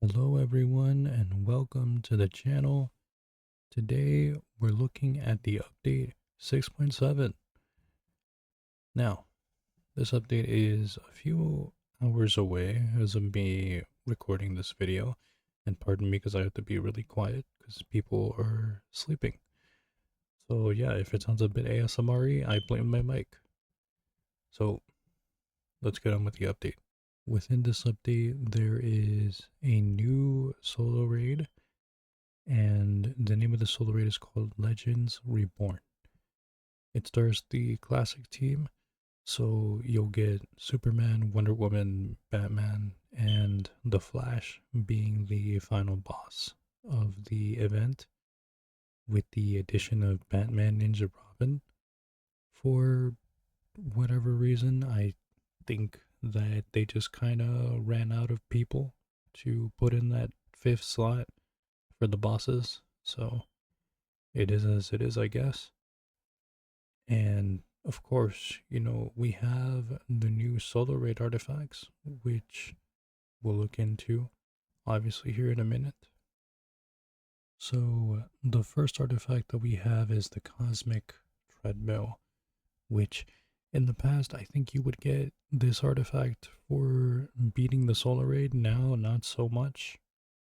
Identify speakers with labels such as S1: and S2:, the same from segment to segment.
S1: Hello everyone and welcome to the channel. Today we're looking at the update 6.7. Now, this update is a few hours away as of me recording this video, and pardon me because I have to be really quiet because people are sleeping. So yeah, if it sounds a bit ASMR-y, I blame my mic. So let's get on with the update. Within this update, there is a new solo raid, and the name of the solo raid is called Legends Reborn. It stars the classic team, so you'll get Superman, Wonder Woman, Batman, and the Flash being the final boss of the event, with the addition of Batman Ninja Robin. For whatever reason, I think that they just kind of ran out of people to put in that fifth slot for the bosses, so it is as it is, I guess. And of course, we have the new solar raid artifacts, which we'll look into obviously here in a minute. So, the first artifact that we have is the Cosmic Treadmill, which in the past I think you would get this artifact for beating the solar raid, now not so much.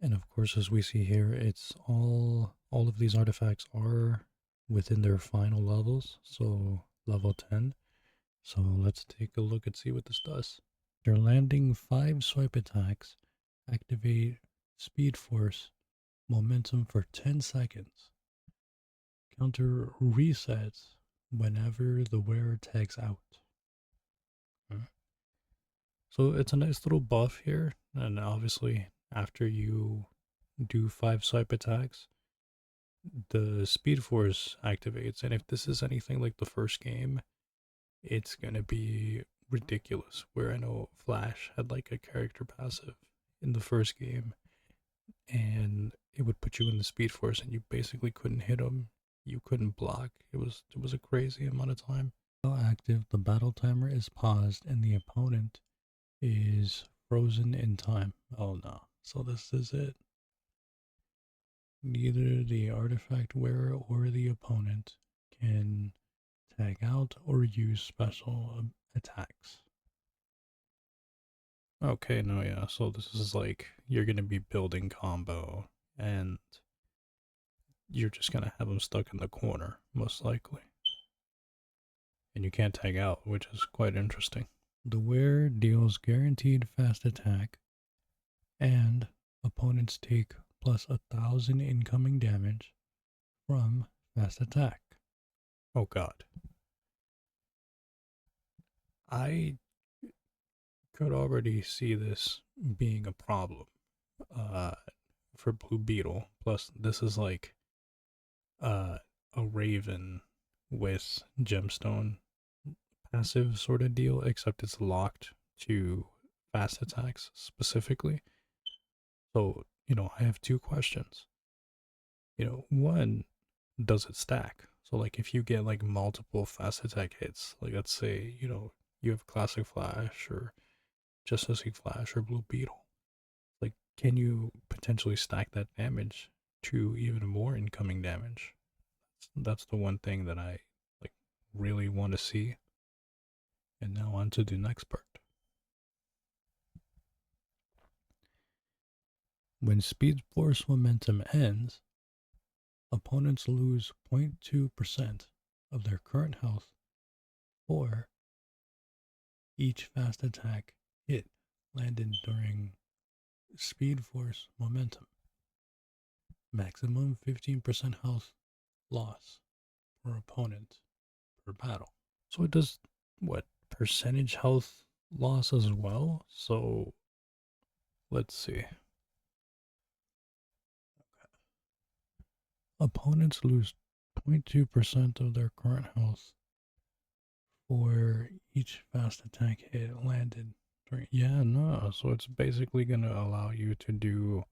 S1: And of course, as we see here, it's all of these artifacts are within their final levels, so level 10. So let's take a look and see what this does. You're landing 5 swipe attacks, activate Speed Force, momentum for 10 seconds. Counter resets whenever the wearer tags out. So it's a nice little buff here, and obviously after you do 5 swipe attacks, the Speed Force activates, and if this is anything like the first game, it's gonna be ridiculous. Where I know Flash had like a character passive in the first game, and it would put you in the Speed Force, and you basically couldn't hit him. You couldn't block. It was a crazy amount of time. While active, the battle timer is paused, and the opponent is frozen in time. Oh no! So this is it. Neither the artifact wearer or the opponent can tag out or use special attacks. Okay, no, yeah, so this is like you're gonna be building combo and you're just gonna have them stuck in the corner, most likely. And you can't tag out, which is quite interesting. The wearer deals guaranteed fast attack, and opponents take plus 1,000 incoming damage from fast attack. Oh god. I could already see this being a problem uh, for Blue Beetle. Plus, this is like uh, a Raven with Gemstone passive sort of deal, except it's locked to fast attacks specifically. So, I have two questions. One, does it stack? So, like, if you get like multiple fast attack hits, like, let's say, you have Classic Flash or Justice League Flash or Blue Beetle, like, can you potentially stack that damage to even more incoming damage? That's the one thing that I like really want to see. And now on to the next part. When Speed Force momentum ends, opponents lose 0.2% of their current health for each fast attack hit landed during Speed Force momentum. Maximum 15% health loss per opponent per battle. So it does what? Percentage health loss as well? So let's see. Opponents lose 0.2% of their current health for each fast attack hit landed. Yeah, no. So it's basically going to allow you to do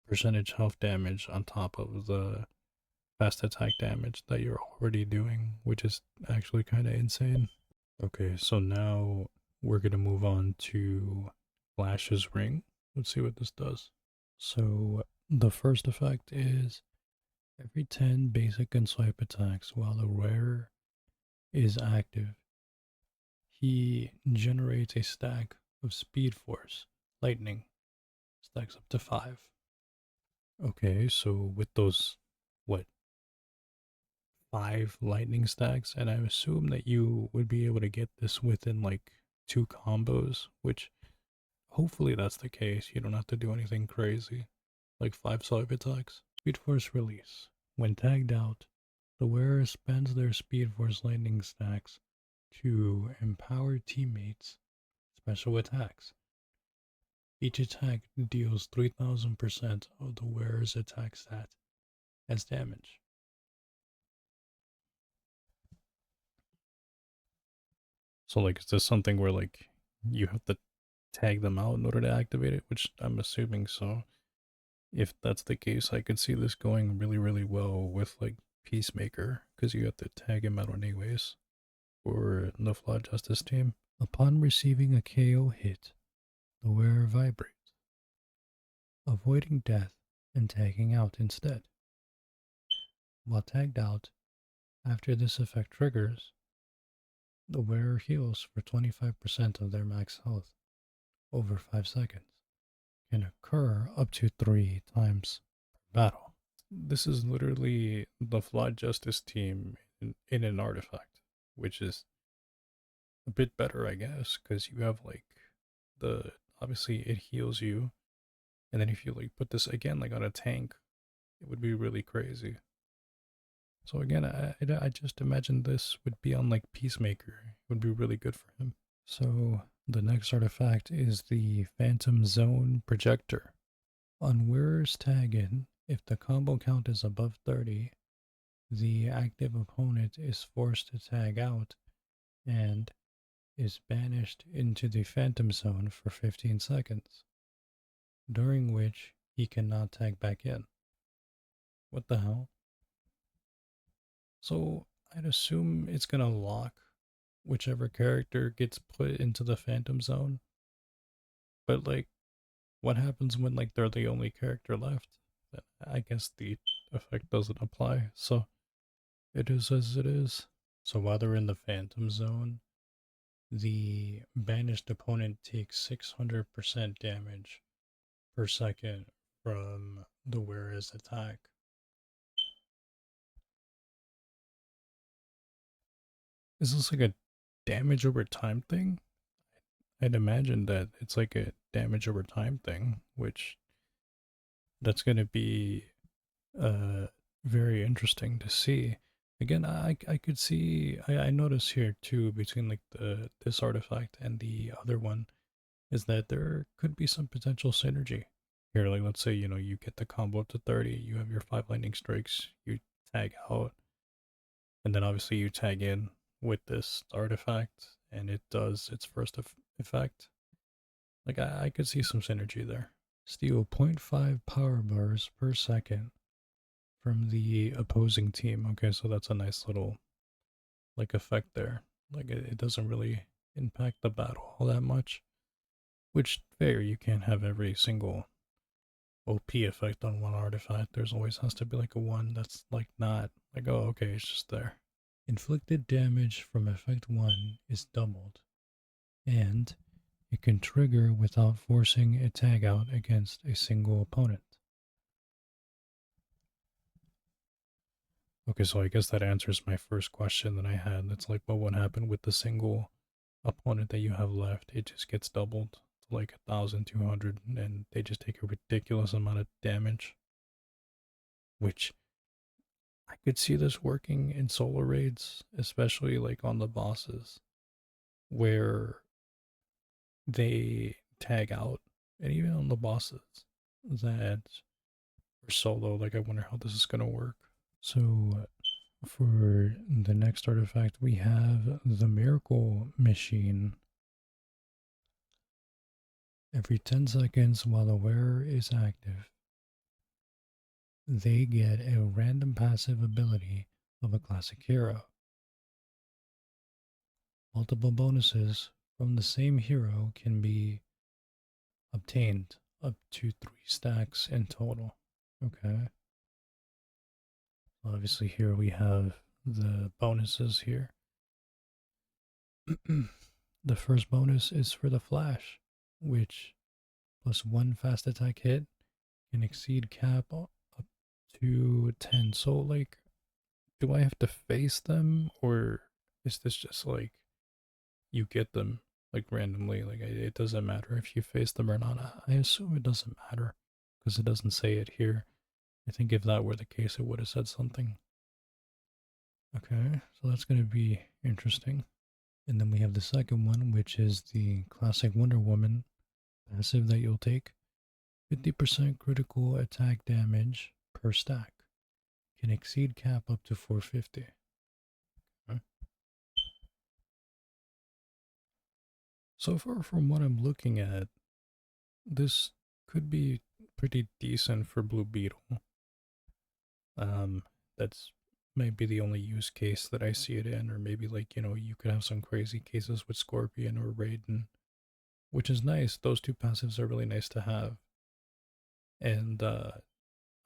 S1: percentage health damage on top of the fast attack damage that you're already doing, which is actually kind of insane. Okay, so now we're going to move on to Flash's Ring. Let's see what this does. So the first effect is every 10 basic and swipe attacks while the wearer is active, he generates a stack of Speed Force. Lightning stacks up to 5. Okay, so with those, what, 5 lightning stacks, and I assume that you would be able to get this within like 2 combos, which hopefully that's the case. You don't have to do anything crazy, like 5 swipe attacks. Speed Force release. When tagged out, the wearer spends their Speed Force lightning stacks to empower teammates' special attacks. Each attack deals 3000% of the wearer's attack stat as damage. So, like, is this something where, like, you have to tag them out in order to activate it? Which I'm assuming so. If that's the case, I could see this going really, really well with, like, Peacemaker, because you have to tag him out anyways, or the Flawed Justice team. Upon receiving a KO hit, the wearer vibrates, avoiding death and tagging out instead. While tagged out, after this effect triggers, the wearer heals for 25% of their max health over 5 seconds. Can occur up to 3 times per battle. This is literally the Flawed Justice team in an artifact, which is a bit better, I guess, because you have like the obviously it heals you, and then if you like put this again like on a tank, it would be really crazy. So again, I just imagine this would be on like Peacemaker. It would be really good for him. So the next artifact is the Phantom Zone Projector. On wearer's tag in, if the combo count is above 30, the active opponent is forced to tag out and is banished into the Phantom Zone for 15 seconds, during which he cannot tag back in. What the hell? So I'd assume it's gonna lock whichever character gets put into the Phantom Zone. But like, what happens when like they're the only character left? I guess the effect doesn't apply. So it is as it is. So while they're in the Phantom Zone, the banished opponent takes 600% damage per second from the wearer's attack. Is this like a damage over time thing? I'd imagine that it's like a damage over time thing, which that's going to be uh very interesting to see. Again, I could see I notice here too between like the this artifact and the other one is that there could be some potential synergy here. Like let's say you get the combo up to 30, you have your 5 lightning strikes, you tag out, and then obviously you tag in with this artifact, and it does its first effect. Like I could see some synergy there. Steal zero point 0.5 power bars per second from the opposing team. Okay, so that's a nice little like effect there. Like it doesn't really impact the battle all that much. Which fair, you can't have every single OP effect on one artifact. There's always has to be like a one that's like not like oh okay, it's just there. Inflicted damage from effect 1 is doubled, and it can trigger without forcing a tag out against a single opponent. Okay, so I guess that answers my first question that I had. It's like, what would happen with the single opponent that you have left? It just gets doubled to like 1,200, and they just take a ridiculous amount of damage. Which I could see this working in solo raids, especially like on the bosses, where they tag out, and even on the bosses that are solo. Like, I wonder how this is gonna work. So for the next artifact, we have the Miracle Machine. Every 10 seconds while the wearer is active, they get a random passive ability of a classic hero. Multiple bonuses from the same hero can be obtained up to 3 stacks in total. Okay. Obviously, here we have the bonuses here. The first bonus is for the flash, which plus 1 fast attack hit can exceed cap up to 10. So, like, do I have to face them, or is this just like you get them like randomly? Like, it doesn't matter if you face them or not. I assume it doesn't matter because it doesn't say it here. I think if that were the case, it would have said something. Okay, so that's going to be interesting. And then we have the second one, which is the classic Wonder Woman passive that you'll take. 50% critical attack damage per stack. Can exceed cap up to 450. Okay. So far from what I'm looking at, this could be pretty decent for Blue Beetle. Um, that's maybe the only use case that I see it in, or maybe like, you could have some crazy cases with Scorpion or Raiden, which is nice. Those two passives are really nice to have. And I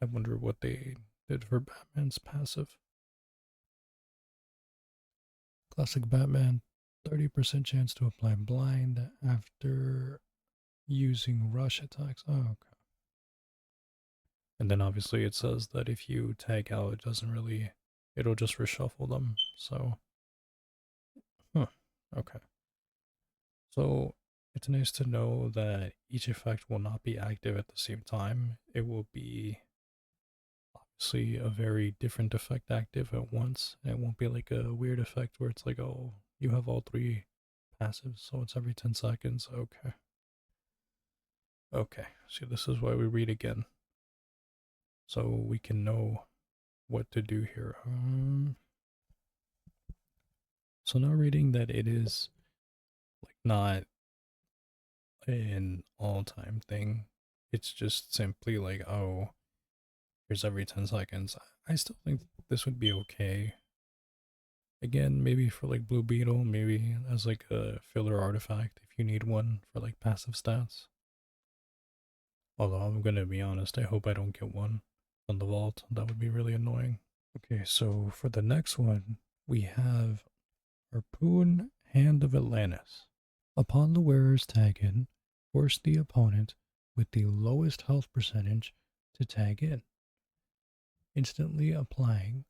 S1: wonder what they did for Batman's passive. Classic Batman, 30% chance to apply blind after using rush attacks. Oh, okay. And then obviously it says that if you tag out, it doesn't really, it'll just reshuffle them. So, huh, okay. So it's nice to know that each effect will not be active at the same time. It will be obviously a very different effect active at once. And it won't be like a weird effect where it's like, oh, you have all three passives, so it's every 10 seconds. Okay. Okay. See, this is why we read again. So we can know what to do here. So now reading that it is like not an all-time thing. It's just simply like, oh, here's every 10 seconds. I still think this would be okay. Again, maybe for like Blue Beetle, maybe as like a filler artifact if you need one for like passive stats. Although I'm gonna be honest, I hope I don't get one on the vault. That would be really annoying. Okay, so for the next one, we have Harpoon Hand of Atlantis. Upon the wearer's tag in, force the opponent with the lowest health percentage to tag in, instantly applying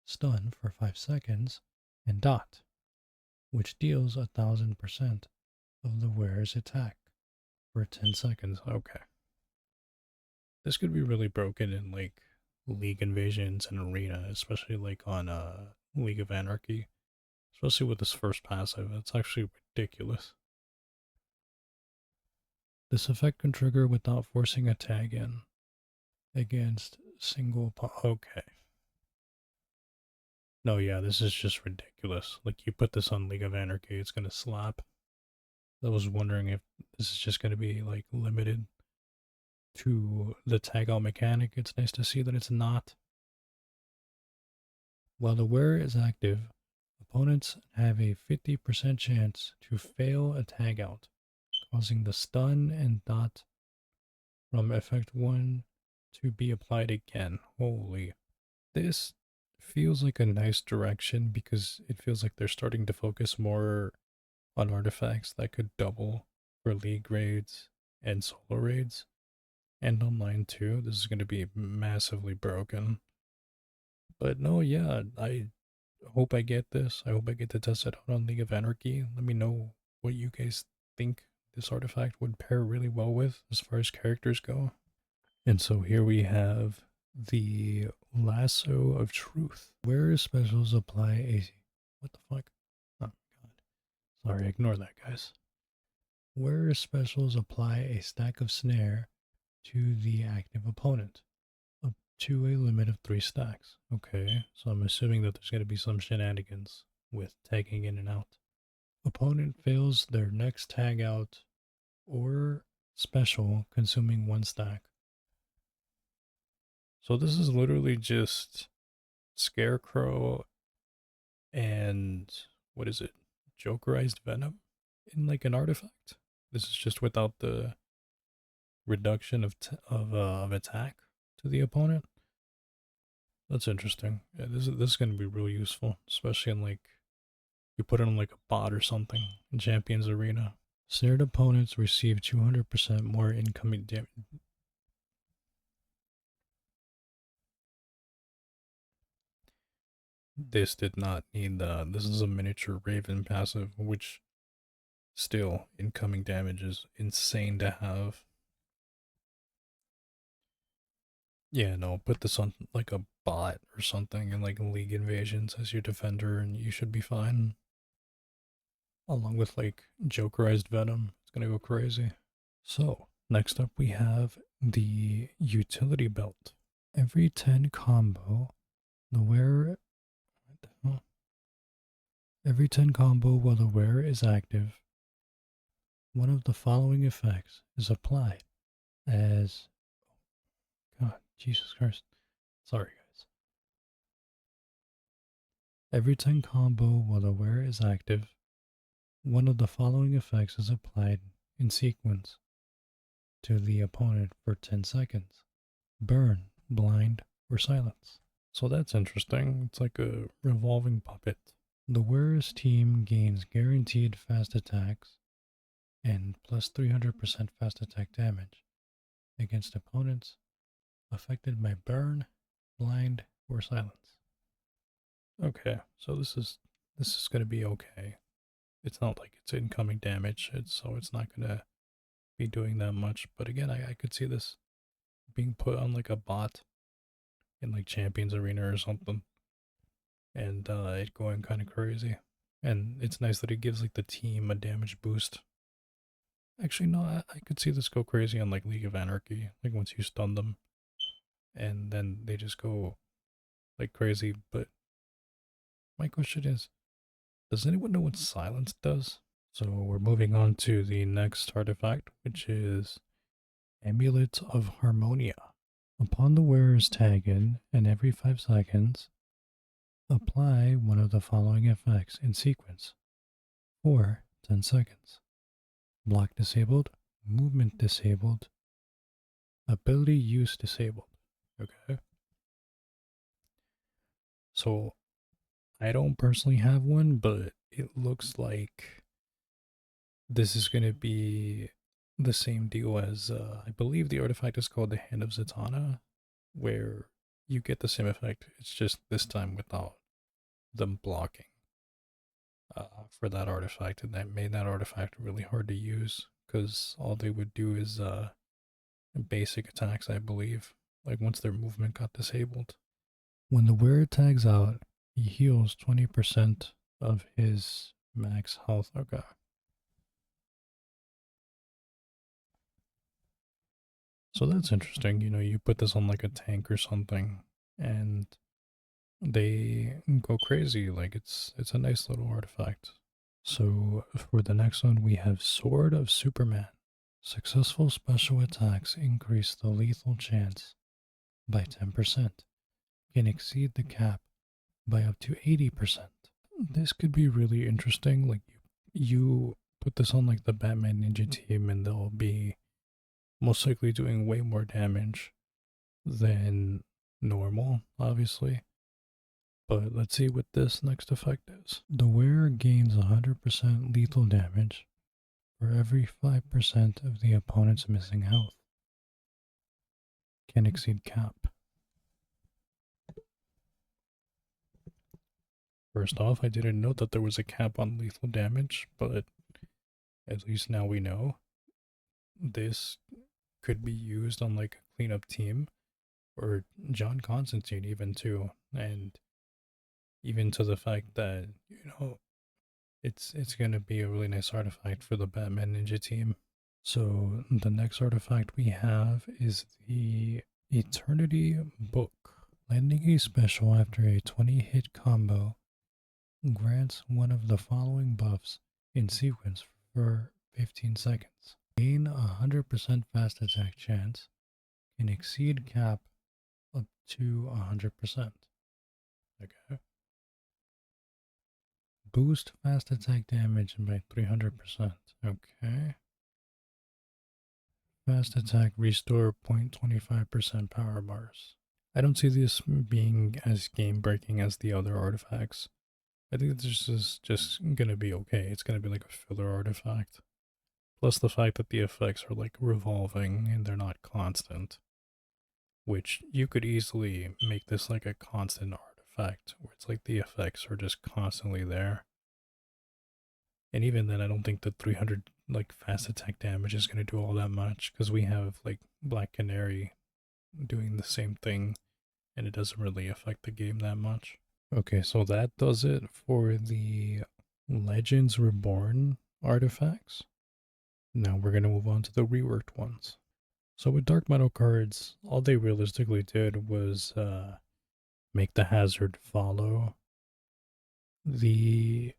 S1: stun for 5 seconds and dot, which deals 1000% of the wearer's attack for 10 seconds. Okay. This could be really broken in like League Invasions and Arena, especially like on League of Anarchy. Especially with this first passive, it's actually ridiculous. This effect can trigger without forcing a tag in against single. Okay. No, yeah, this is just ridiculous. Like, you put this on League of Anarchy, it's gonna slap. I was wondering if this is just gonna be, like, limited to the tag out mechanic. It's nice to see that it's not. While the wearer is active, opponents have a 50% chance to fail a tag out, causing the stun and dot from effect 1 to be applied again. Holy. This feels like a nice direction because it feels like they're starting to focus more on artifacts that could double for league raids and solo raids. And online too. This is going to be massively broken. But no, yeah, I hope I get this. I hope I get to test it out on League of Anarchy. Let me know what you guys think this artifact would pair really well with as far as characters go. And so here we have the Lasso of Truth. Where specials apply a... What the fuck? Oh, God. Sorry, ignore that, guys. Where specials apply a stack of snare to the active opponent, up to a limit of 3 stacks. Okay, so I'm assuming that there's going to be some shenanigans with tagging in and out. Opponent fails their next tag out or special, consuming 1 stack. So this is literally just Scarecrow and what is it? Jokerized Venom in like an artifact. This is just without the reduction of attack to the opponent. That's interesting. Yeah, this is going to be really useful, especially in like you put it on like a bot or something in Champions Arena. Snared opponents receive 200% more incoming damage. This did not need the. This is a miniature Raven passive, which still incoming damage is insane to have. Yeah, no, put this on like a bot or something and like League Invasions as your defender, and you should be fine. Along with like Jokerized Venom, it's gonna go crazy. So, next up we have the Utility Belt. Every 10 combo, the wearer. Every 10 combo while the wearer is active, one of the following effects is applied as. God, Jesus Christ. Sorry, guys. Every 10 combo while the wearer is active, one of the following effects is applied in sequence to the opponent for 10 seconds: burn, blind, or silence. So that's interesting. It's like a revolving puppet. The wearer's team gains guaranteed fast attacks and plus 300% fast attack damage against opponents affected by burn, blind, or silence. Okay, so this is gonna be okay. It's not like it's incoming damage, so it's not gonna be doing that much. But again, I could see this being put on like a bot in like Champions Arena or something, and it going kind of crazy. And it's nice that it gives like the team a damage boost. Actually, no, I could see this go crazy on like League of Anarchy. Like once you stun them, and then they just go like crazy. But my question is, does anyone know what silence does? So we're moving on to the next artifact, which is Amulet of Harmonia. Upon the wearer's tag in, and every 5 seconds, apply one of the following effects in sequence for 10 seconds. Block disabled, movement disabled, ability use disabled. Okay. So I don't personally have one, but it looks like this is going to be the same deal as I believe the artifact is called the Hand of Zatanna, where you get the same effect. It's just this time without them blocking for that artifact, and that made that artifact really hard to use because all they would do is basic attacks, I believe, like once their movement got disabled. When the wearer tags out, he heals 20% of his max health. Okay. So that's interesting. You know, you put this on like a tank or something, and they go crazy. Like it's a nice little artifact. So for the next one, we have Sword of Superman. Successful special attacks increase the lethal chance by 10%, can exceed the cap by up to 80%. This could be really interesting. Like you put this on like the Batman Ninja team, and they'll be most likely doing way more damage than normal, obviously. But let's see what this next effect is. The wearer gains 100% lethal damage for every 5% of the opponent's missing health. Can exceed cap. First off, I didn't know that there was a cap on lethal damage, but at least now we know. This could be used on like a cleanup team or John Constantine even too, and even to the fact that it's gonna be a really nice artifact for the Batman Ninja team. So the next artifact we have is the Eternity Book. Landing a special after a 20-hit combo grants one of the following buffs in sequence for 15 seconds. Gain 100% fast attack chance, can exceed cap up to 100%. Okay. Boost fast attack damage by 300%. Okay. Fast attack restore 0.25% power bars. I don't see this being as game breaking as the other artifacts. I think this is just gonna be okay. It's gonna be like a filler artifact. Plus the fact that the effects are like revolving and they're not constant. Which you could easily make this like a constant artifact where it's like the effects are just constantly there. And even then I don't think the 300 like fast attack damage is gonna do all that much because we have like Black Canary doing the same thing and it doesn't really affect the game that much. Okay, so that does it for the Legends Reborn artifacts. Now we're going to move on to the reworked ones. So with Dark Metal cards, all they realistically did was make the hazard follow the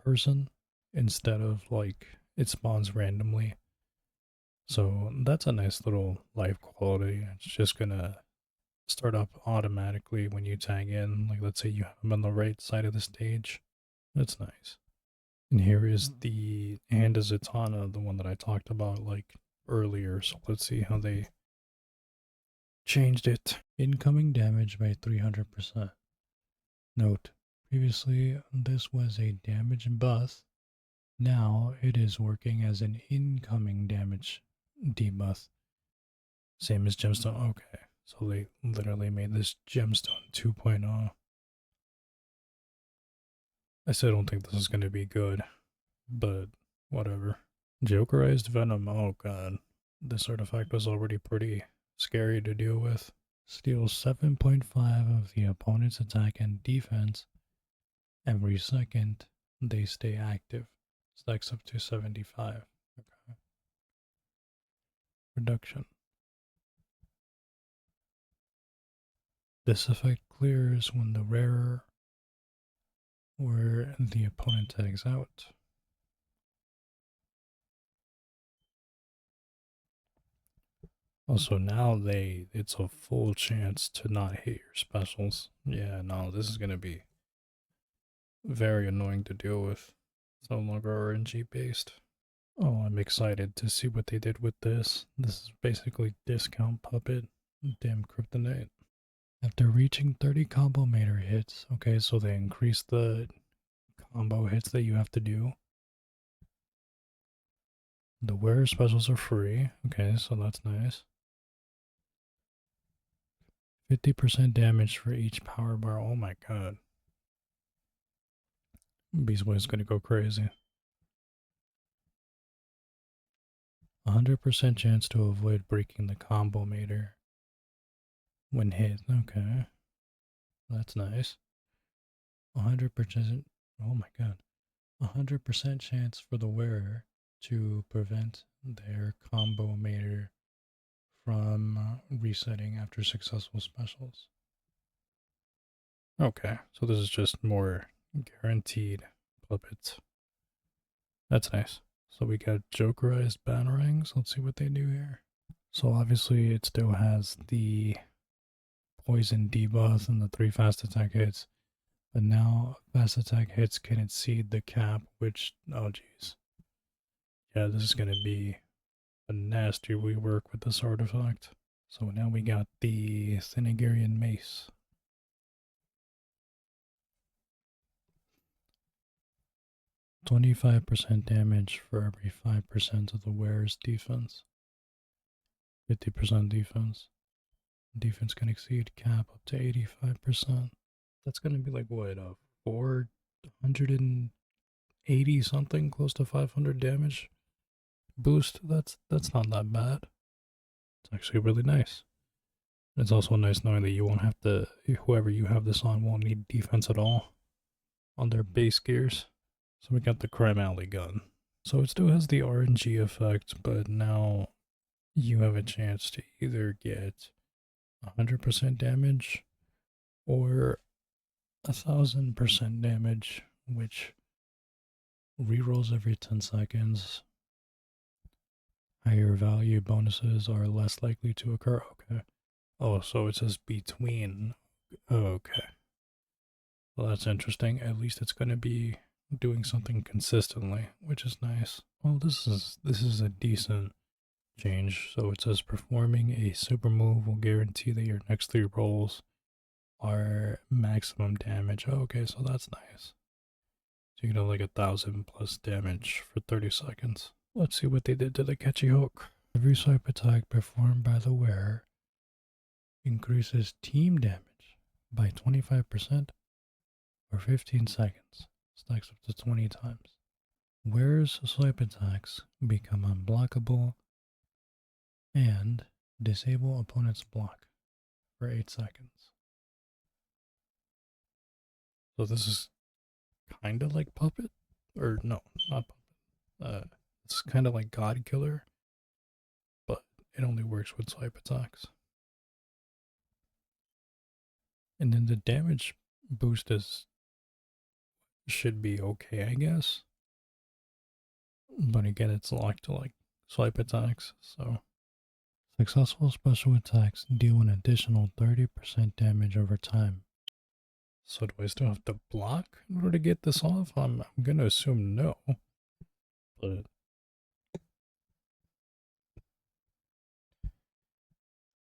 S1: person instead of like it spawns randomly. So that's a nice little life quality. It's just gonna start up automatically when you tag in. Like let's say you have them on the right side of the stage. That's nice. And here is the Hand of Zatanna, the one that I talked about like earlier. So let's see how they changed it. Incoming damage by 300%. Note, previously this was a damage buff. Now it is working as an incoming damage debuff. Same as Gemstone. Okay, so they literally made this Gemstone 2.0. I still don't think this is going to be good, but whatever. Jokerized Venom. Oh god. This artifact was already pretty scary to deal with. Steals 7.5 of the opponent's attack and defense every second they stay active. Stacks up to 75. Okay. Reduction. This effect clears when the rarer or the opponent tags out. Also now it's a full chance to not hit your specials. Yeah, no, this is gonna be very annoying to deal with. It's no longer RNG based. Oh, I'm excited to see what they did with this. This is basically discount puppet. Damn kryptonite. After reaching 30 combo meter hits, okay, so they increase the combo hits that you have to do. The wearer specials are free, okay, so that's nice. 50% damage for each power bar. Oh my god. Beast Boy is gonna go crazy. 100% chance to avoid breaking the combo meter when hit. Okay, that's nice. 100%. Oh my god. 100% chance for the wearer to prevent their combo meter from resetting after successful specials. Okay, so this is just more guaranteed puppets. That's nice. So we got Jokerized Batarangs. Let's see what they do here. So obviously it still has the poison debuff and the 3 fast attack hits. But now fast attack hits can exceed the cap, which, oh jeez. Yeah, this is going to be a nasty rework with this artifact. So now we got the Thanagarian Mace. 25% damage for every 5% of the wearer's defense. 50% defense. Defense can exceed cap up to 85%. That's going to be like what, 480 something, close to 500 damage boost. That's not that bad. It's actually really nice. It's also nice knowing that you won't have to, whoever you have this on won't need defense at all on their base gears. So we got the Crime Alley gun. So it still has the RNG effect, but now you have a chance to either get 100% damage or 1000% damage, which rerolls every 10 seconds. Higher value bonuses are less likely to occur. Okay. Oh, so it says between. Okay. Well, that's interesting. At least it's going to be doing something consistently, which is nice. Well, this is a decent change. So it says performing a super move will guarantee that your next 3 rolls are maximum damage. Oh, okay, so that's nice. So you can have like 1,000 plus damage for 30 seconds. Let's see what they did to the catchy hook. Every swipe attack performed by the wearer increases team damage by 25% for 15 seconds. Stacks up to 20 times. Wearer's swipe attacks become unblockable and disable opponent's block for 8 seconds. So this is kind of like Puppet? Or no, not Puppet. It's kind of like God Killer, but it only works with swipe attacks. And then the damage boost should be okay, I guess. But again, it's locked to like swipe attacks, so successful special attacks deal an additional 30% damage over time. So do I still have to block in order to get this off? I'm gonna assume no.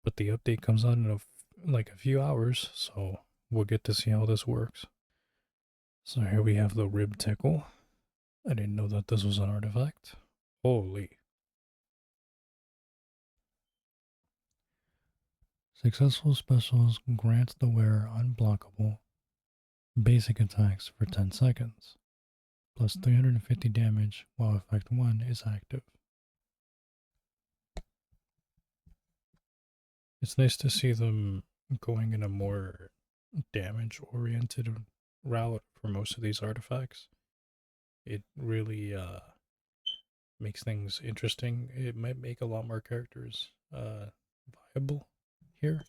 S1: But the update comes out in like a few hours, so we'll get to see how this works. So here we have the rib tickle. I didn't know that this was an artifact. Holy. Successful specials grants the wearer unblockable basic attacks for 10 seconds, plus 350 damage while effect 1 is active. It's nice to see them going in a more damage oriented route for most of these artifacts. It really makes things interesting. It might make a lot more characters viable here.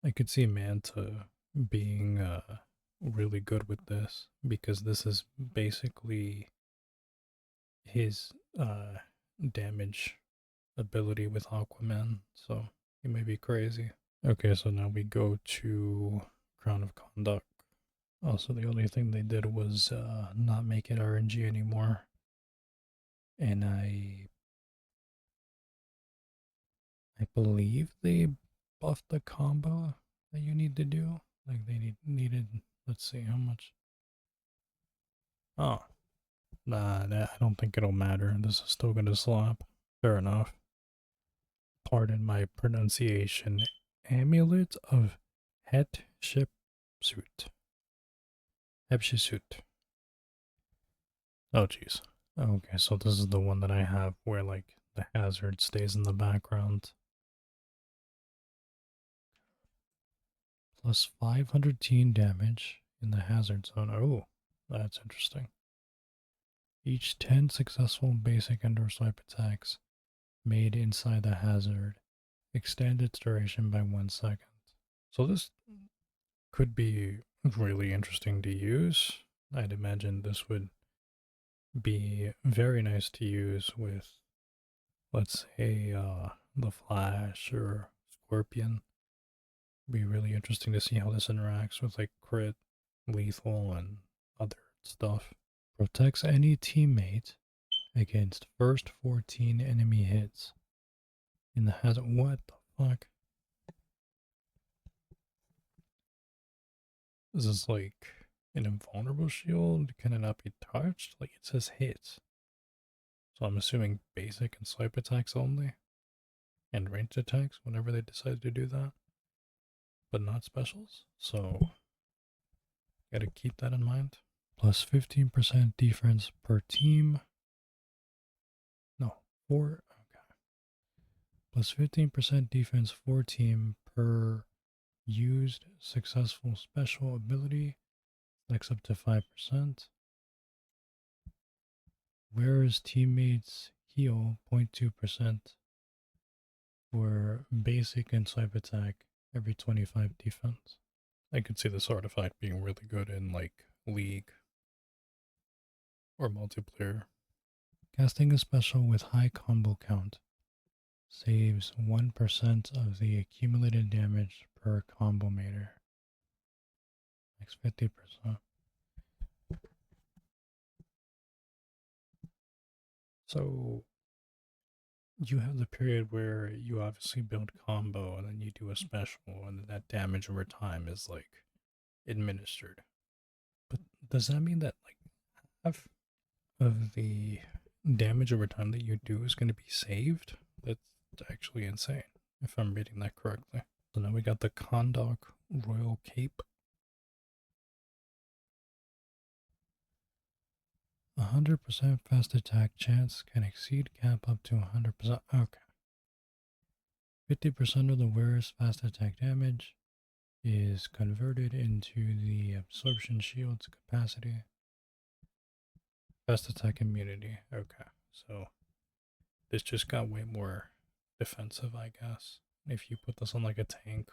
S1: I could see Manta being really good with this because this is basically his damage ability with Aquaman, so he may be crazy. Okay, so now we go to Crown of Khandok. Also, the only thing they did was not make it RNG anymore. And I believe they buffed the combo that you need to do. Like they needed, let's see how much. Oh, nah, I don't think it'll matter. This is still gonna slap. Fair enough. Pardon my pronunciation. Amulet of Hatshepsut. Hatshepsut. Oh, jeez. Okay, so this is the one that I have where like the hazard stays in the background. Plus 500 teen damage in the hazard zone. Oh, that's interesting. Each 10 successful basic and or swipe attacks made inside the hazard extend its duration by 1 second. So this could be really interesting to use. I'd imagine this would be very nice to use with, let's say, the Flash or Scorpion. Be really interesting to see how this interacts with like crit, lethal, and other stuff. Protects any teammate against first 14 enemy hits in the hazard. What the fuck? Is this like an invulnerable shield? Can it not be touched? Like it says hits. So I'm assuming basic and swipe attacks only. And ranged attacks whenever they decide to do that. But not specials. So gotta keep that in mind. Plus 15% defense per team. No, 4. Okay. Plus 15% defense for team per used successful special ability. Flex up to 5%. Whereas teammates heal 0.2% for basic and swipe attack every 25 defense. I could see this artifact being really good in like League or multiplayer. Casting a special with high combo count saves 1% of the accumulated damage per combo meter. Next 50%. So you have the period where you obviously build combo and then you do a special and that damage over time is like administered. But does that mean that like half of the damage over time that you do is going to be saved? That's actually insane, if I'm reading that correctly. So now we got the Khandok Royal Cape. 100% fast attack chance can exceed cap up to 100%. Okay. 50% of the wearer's fast attack damage is converted into the absorption shield's capacity. Fast attack immunity. Okay. So this just got way more defensive, I guess. If you put this on like a tank,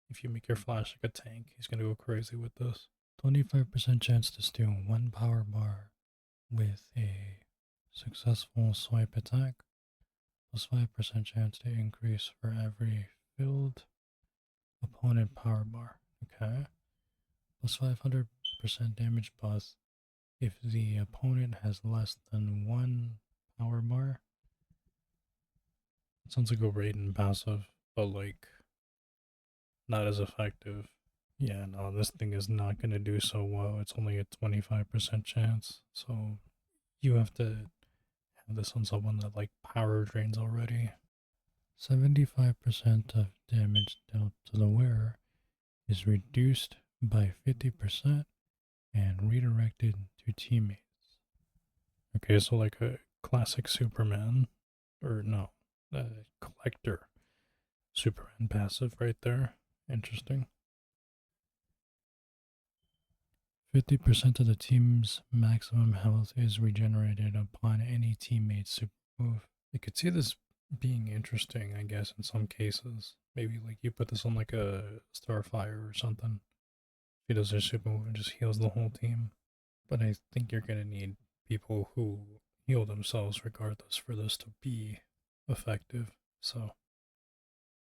S1: if you make your flash like a tank, he's gonna go crazy with this. 25% chance to steal one power bar with a successful swipe attack. Plus 5% chance to increase for every filled opponent power bar. Okay. Plus 500% damage buff if the opponent has less than one power bar. It sounds like a Raiden passive, but like not as effective. Yeah, no, this thing is not going to do so well. It's only a 25% chance. So you have to have this on someone that like power drains already. 75% of damage dealt to the wearer is reduced by 50% and redirected to teammates. Okay, so like a classic Superman, or no, collector Superman passive right there. Interesting. 50% of the team's maximum health is regenerated upon any teammate's super move. You could see this being interesting, I guess, in some cases. Maybe like you put this on like a Starfire or something. He does a super move and just heals the whole team. But I think you're gonna need people who heal themselves regardless for this to be effective. So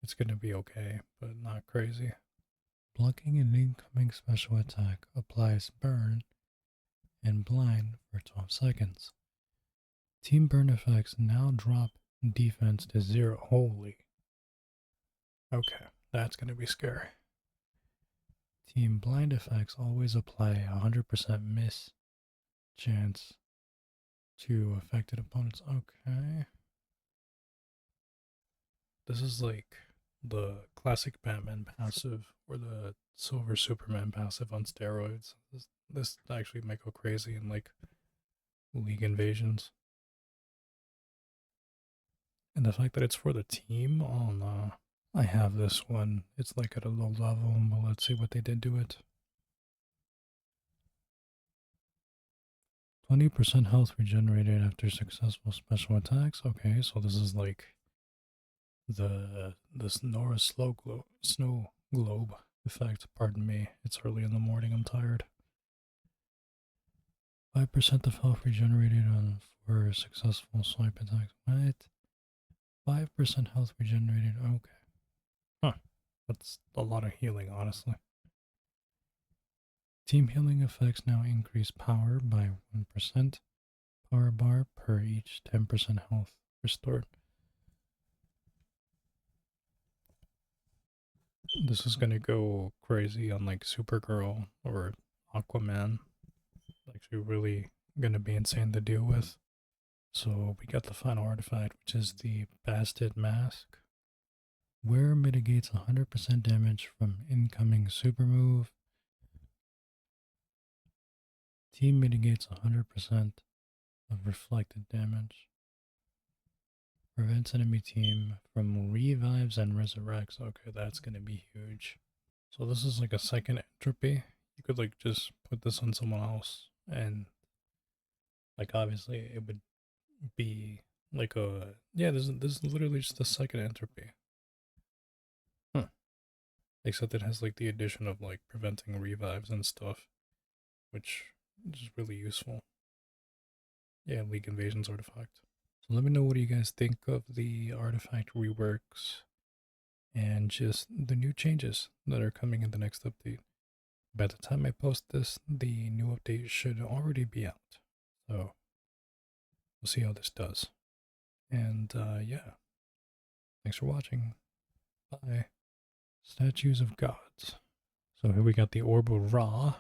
S1: it's gonna be okay, but not crazy. Blocking an incoming special attack applies burn and blind for 12 seconds. Team burn effects now drop defense to 0. Holy. Okay, that's gonna be scary. Team blind effects always apply a 100% miss chance to affected opponents. Okay. This is like the classic Batman passive or the Silver Superman passive on steroids. This actually might go crazy in like League invasions. And the fact that it's for the team, oh no. I have this one. It's like at a low level, but let's see what they did to it. 20% health regenerated after successful special attacks. Okay, so this is like the snow globe effect. Pardon me. It's early in the morning. I'm tired. 5% of health regenerated on for successful swipe attacks. What? 5% health regenerated. Okay. Huh. That's a lot of healing, honestly. Team healing effects now increase power by 1% power bar per each 10% health restored. This is gonna go crazy on like Supergirl or Aquaman. Actually, really gonna be insane to deal with. So we got the final artifact, which is the Bastard Mask. Wearer mitigates 100% damage from incoming super move. Team mitigates 100% of reflected damage. Prevents enemy team from revives and resurrects. Okay, that's gonna be huge. So this is like a second entropy. You could like just put this on someone else and like obviously it would be like a yeah, this is literally just a second entropy. Huh. Except it has like the addition of like preventing revives and stuff, which is really useful. Yeah, League Invasions artifact. So let me know what you guys think of the artifact reworks and just the new changes that are coming in the next update. By the time I post this, the new update should already be out. So we'll see how this does. And yeah, Thanks for watching. Bye. Statues of gods. So here we got the Orb of Ra.